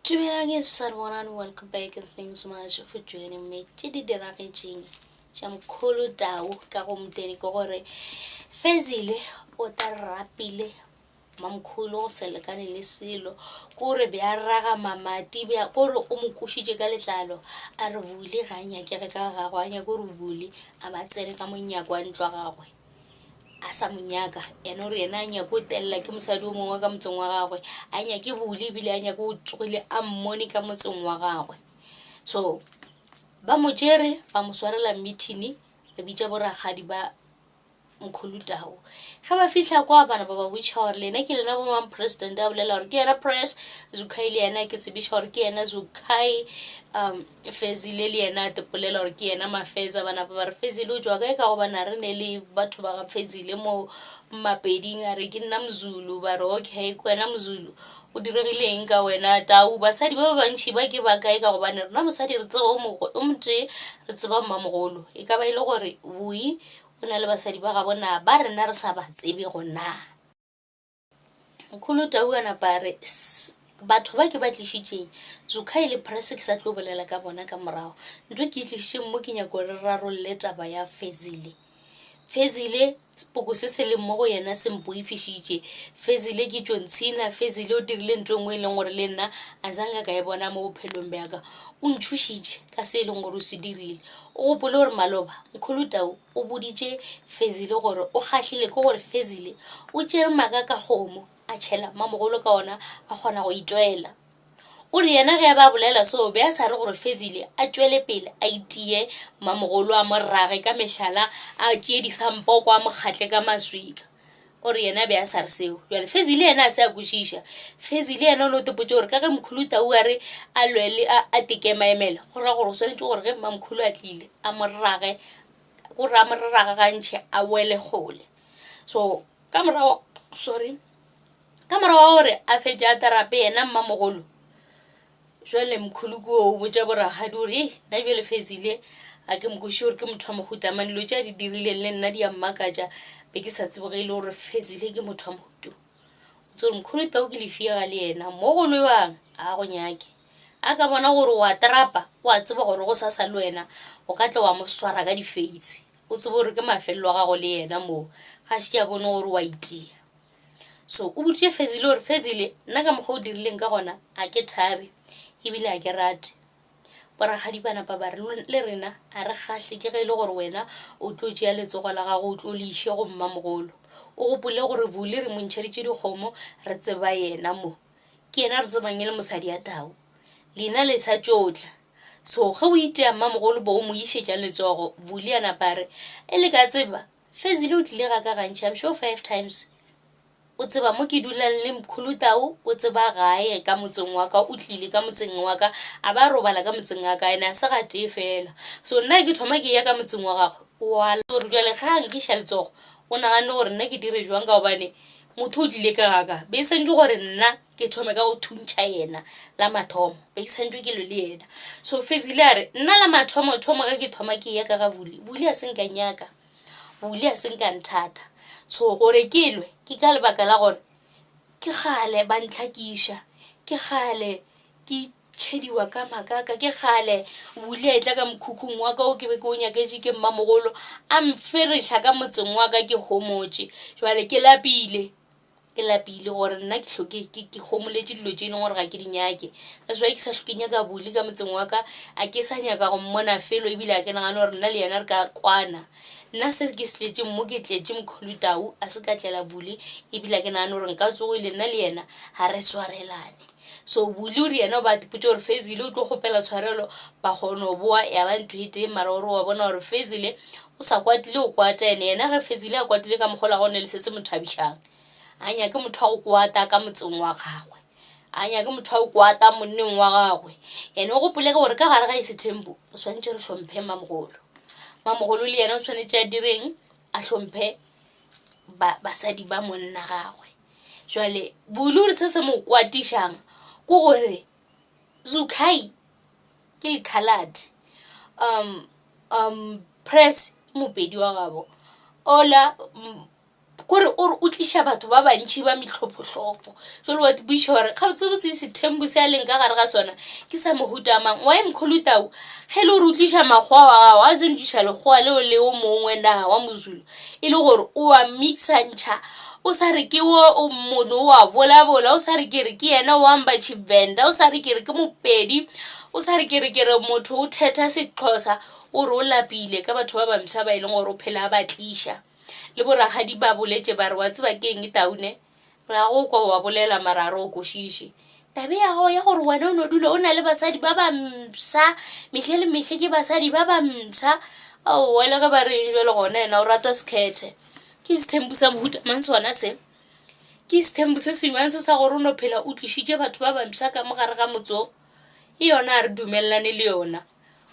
Dumelang everyone and welcome back and thanks so much for joining me. Tshedi diragetseng tša Mkhulu Tau ka go Umndeni ke gore Fezile o ta rapile Mamkhulu o se lekane le selo gore be a raga mamati be gore o mo kušitše ka letlalo a re bule ga nyakege ka gagwe a nyake gore bule a ba tsene ka monyako wa ntlo gagwe a sa monyaka ena gore ena a nyake o telela ke mosadi o mongwe ka motseng wa gagwe a nyake bule ebile a nyake o tsogile a mmone ka motseng wa gagwe. So ba mo tšere ba mo swarela meeting ba bitša boragadi ba Mkhulu Tau. Ga ba fihla kwa bana ba ba botša gore lena ke lena bo mang president a bolela gore ke yena press Zukai le yena ke tsebiša gore ke yena Zukai Fezile le yena tepolela gore ke yena Mafeza bana ba re Fezile o jwa kae ka go bana re ne le batho ba ga Fezile mo mapeding a re ke nna Mzulu ba re okay ke wena Mzulu o diregileng ka wena Tau basadi ba bantši ba ke ba kae ka go bana rena mosadi re tseba o motse re tseba Mmamogolo e ka ba ile gore bui o na le basadi ba ga bona ba rena re sa ba tsebe gona. Mkhulu Tau a napa re batho ba ke ba tlišitšeng Zukai le press ke sa tlo bolela ka bona ka morago ntho ke tlišitšeng mo ke nyako re rarolle taba ya Fezile. Fezile spoko se se le mo go yena se mpoifišitše Fezile ke tšontshina Fezile o dirile ntho ngwe e leng gore le nna a zanga ka e bona mo bophelong bjaka o ntšhušitše ka se e leng gore o se dirile o gopole gore maloba Mkhulu Tau o boditše Fezile gore o kgahlile ke gore Fezile o tšere maaka ka kgomo a tšhela Mmamogolo ka ona a kgona go itwela o re yena ge ba bolela so be a sa re gore Fezile a tšwele pele a itie Mmamogolo a mo rage ka mešala a tšee disampoko a mo kgatle ka maswika o re yena be a sa re seo jwale Fezile yena a se a kwešiša Fezile yena o no tepotše gore ka ge Mkhulu Tau a re a lwele a teke maemela go ra gore o swanetše gore ge Mamkhulu a tlile a mo rage gore a mo rage gantšhe a wele kgole so ka morago gore a fetša a tarape yena Mmamogolo jwale Mkhulu ko o botša boragadi gore nna jwale Fezile a ke mokweše gore ke motho wa mohuta mane dilo tša di dirileng le nna di a mmakatša be ke sa tsebogile gore Fezile ke motho wa mohuto o tse gore Mkhulu Tau ke lefiega le yena mo go lwebang a go nyake a ka bona gore wa trapa o a tseba gore go sa sa le wena o ka tle wa mo swara ka difeitse o tsebe gore ke mafelelo a gago le yena moo ga se ke a bone gore wa itia so o botše Fezile gore Fezile nna ka mokgwa o dirileng ka gona a ke thabe ebile a ke rate boragadi bana ba re le rena a re kgahle ke ge e le gore wena o tlo tšea letsogo la gago o tlo le iše go Mmamogolo o gopole gore bule re montšheditše dikgomo re tseba yena mo ke yena re tsebang e le mosadi ya Tau lena le sa tšotla so ge o itea Mmamogolo bo o mo išetša letsogo bule a napa re e le ka tseba Fezile o tlile ga ka gantšhi I'm sure 5 times o tseba mo ke dulang le Mkhulu Tau o tseba gae ka motseng wa ka o tlile ka motseng wa ka a ba robala ka motseng wa ka ena se ga tee fela so nna ke thoma ke ya ka motseng wa gagwe wa gore jwale ga nkiša letsogo o nagane gore nna ke dire jwang ka gobane motho o tlile ka gaka be sentse gore nna ke thome ka go thuntšha yena la mathomo be sentse ke lo le yena so Fezile a re nna la mathomo ga ke thoma ke ya ka ga bule a se nka nyaka bule a se nka nthata so gore ke lwe ke ka lebaka la gore ke gale ba ntlhakiša ke gale ke tšhediwa ka makaka ke gale bule a etla ka mokhukhung wa ka o ke be ke o nyaketše ke Mmamogolo a mfereša ka motseng wa ka ke homotše jwale ke lapile gore nna ke homoletše dilo tše e leng gore ga ke di nyake that's why ke sa hloke nyaka bule ka motseng wa ka a ke sa nyaka go mmona felo ebile a ke nagane gore nna le yena re ka kwana nna se ke se tletše mo ke tletše Mkhulu Tau a se ka tlela bule ebile a ke nagane gore nka tsogile nna le yena ga re swarelane so bule o re yena o ba tepotše gore Fezile o tlo kgopela tshwarelo ba kgone o boa ya ba ntho e tee mara gore wa bona gore Fezile o sa kwatile o kwata ene yena ge Fezile a kwatile ka mokgola ga o ne le se se mothabišang a nyake motho wa go kwata ka motseng wa gagwe a nyake motho wa go kwata monneng wa gagwe ene o gopole ke gore ka gare ga Setempo o swantše re hlomphe Mmamogolo le yena o tshwanetse a direng a hlomphe basadi ba monna gagwe jwale bule gore se se mo kwatišang ko gore Zukai ke le colored press mopedi wa gabo ola kore o utlisha batho ba bantši ba mitlhophotlhopho jalo wa buisha gore ga botse se thembu se a leng ka gare ga sona ke sa mohuta mang wa Mkhulu Tau ge le o utlisha magwa wa gago a zendisha legwa leo le o mongwe na wa Mozulu e le gore o a mixa ntšha o sa re ke o mono wa bola o sa re ke yena o amba Tshivenda o sa re ke Mopedi o sa re ke motho o thetha Sexhosa o re o lapile ka batho ba bamsa ba ileng gore o phela ba tlisha le boragadi ba boletse ba re wa tseba ke eng Taune ra go kwa wa bolela mararo go shishi tabe ya go ya gore wena o no dula o na le basadi ba bamsa mehlele ke basadi ba bamsa o wela ka ba re jwale gona ena o rata skete ke sithembu sa mohuta mang sona se ke sithembu se sengwe se sa gore o no phela o tlishitse batho ba bamsa ka mogare ga motso e yona re dumellane le yona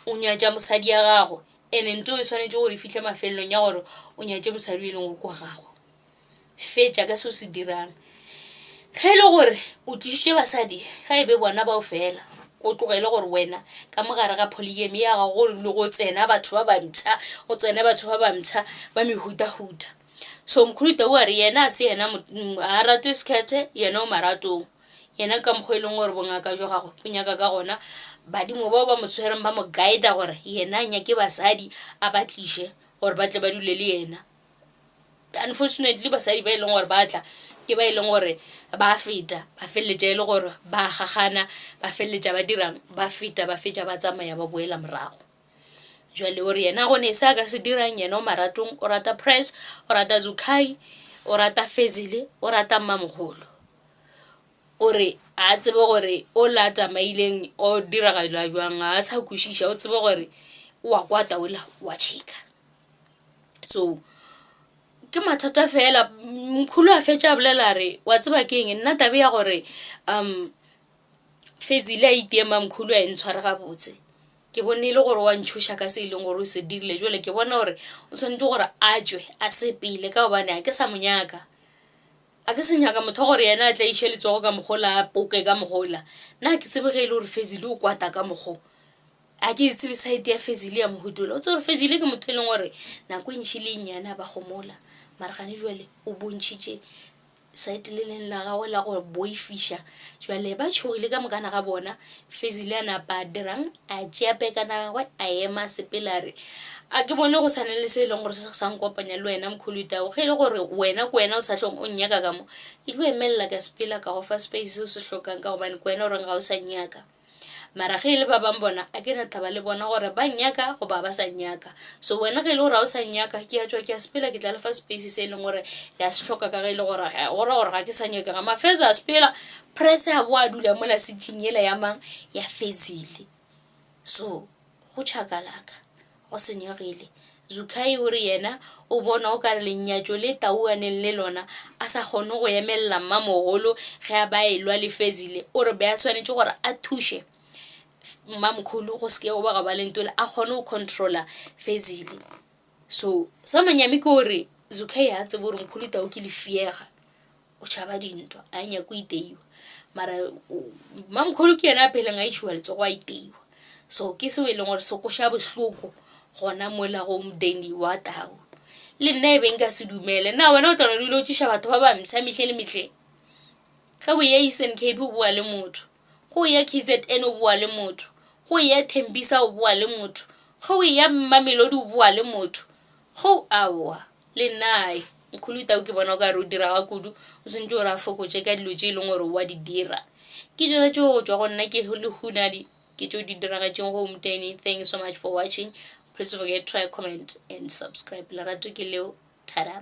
o nyaja mosadi ya gago ene nto e swanetse gore fihle mafelelong ya gore o nyaje mosadi e leng go kwa gago fetša ka se se dirang ge le gore o tlisitse basadi ga e be bona ba o fela o tlogele gore wena ka mogare ga polygamy ya gago gore le go tsena batho ba bamsa o tsena batho ba bamsa ba mehuta-huta so Mkhulu Tau a re yena a se yena a rate skete yena o maratong yena ka mokgwa e leng gore bongaka jwa gago bo nyaka ka gona badimo bao ba mo tshwereng ba mo guide gore yena a nyake basadi a ba tlishe gore ba tle ba dule le yena unfortunately basadi ba e leng gore ba tla ke ba e leng gore ba feta ba felletša e le gore ba gagana ba felletša ba dirang ba feta ba fetša ba tsamaya ba boela morago jwale o re yena go ne sa ka se dirang yena o maratong o rata press o rata Zukai o rata Fezile o rata Mkhulu o re a tsebe gore o la tsamaileng o diragala jwang a sa kwishisha o tsebe gore wa kwata ola wa chika so ke mathata fela Mkhulu a fetša bolela re wa tseba ke eng nna tabe ya gore Fezile a itiema Mkhulu a entshwara ga botse ke bone ile gore wa ntshusha ka se ileng gore o se dirile jwale ke bona gore o tshwanetse gore a tswe a se pele ka gobane a ke sa monyaka a ke senyaka motho gore yena a tla ishe letsogo ka mogola a poke ka mogola nna ke tsebegile gore Fezile o kwata ka mogo a ke tsebe side ya Fezile ya mohutola o tse gore Fezile ke motho e leng gore nako e ntšhi le nyana ba gomola mara gane jwale o bontšhitše site le leng la gago la go boifisha jwale ba tshogile ka mokana ga bona Fezile a napa a dirang a tšea pekana gagwe a ema sepelare a ke bone go sane le se e leng gore se sa nkopanya le wena Mkhulu Tau ge e le gore wena ko wena o sa tlhong o nnyaka ka mo ke tlo emelela ka sepela ka go fa space se o se hlokang ka gobane ko wena o reng ga o sa nnyaka mara ge le ba bang bona a ke na thaba le bona gore ba nnyaka go ba sa nnyaka so wena ge le gore ga o sa nnyaka ke a tswa ke a sepela ke tla le fa space se e leng gore ya se hloka ka ge le gore ga ke sa nnyaka ga mafeza a sepela press a boa dula mola sitting yela ya mang ya Fezile so go chakalaka go senyegile Zukai o re yena o bona o ka re lenyatšo le Tauaneng le lona a sa kgone go emelela Mmamogolo ge a ba elwa le Fezile o re be a swanetse gore a thushe Mkhulu go se go ba le ntola a kgone go controlla Fezile so sa manyami ke gore Zukai a tsebe gore Mkhulu Tau ke le fiega o tšhaba dintwa a nya go iteiwa mara Mkhulu ke yena a peleng a ishiwa letsogo a iteiwa so ke se e leng gore se koša bohloko gona mola go Umndeni wa Tau le nna e beng ka se dumele na wena o tla no dilo tšisha batho ba bamsa mehle le mehle ga o ya Eastern Cape o bua le motho go ya KZN o bua le motho go ya Tembisa o bua le motho go ya Mamelodi o bua le motho go awa le nae Mkhulu Tau ke bona o ka re o dira ga kudu o sentse o ra fokotse ka dilo tše e leng gore wa di dira ke jona tšeo go tswa go nna ke le hunadi ke tšeo di diragatšeng go Umndeni. Thank you so much for watching. Please don't forget to try, comment and subscribe. Lerato ke leo. Tada.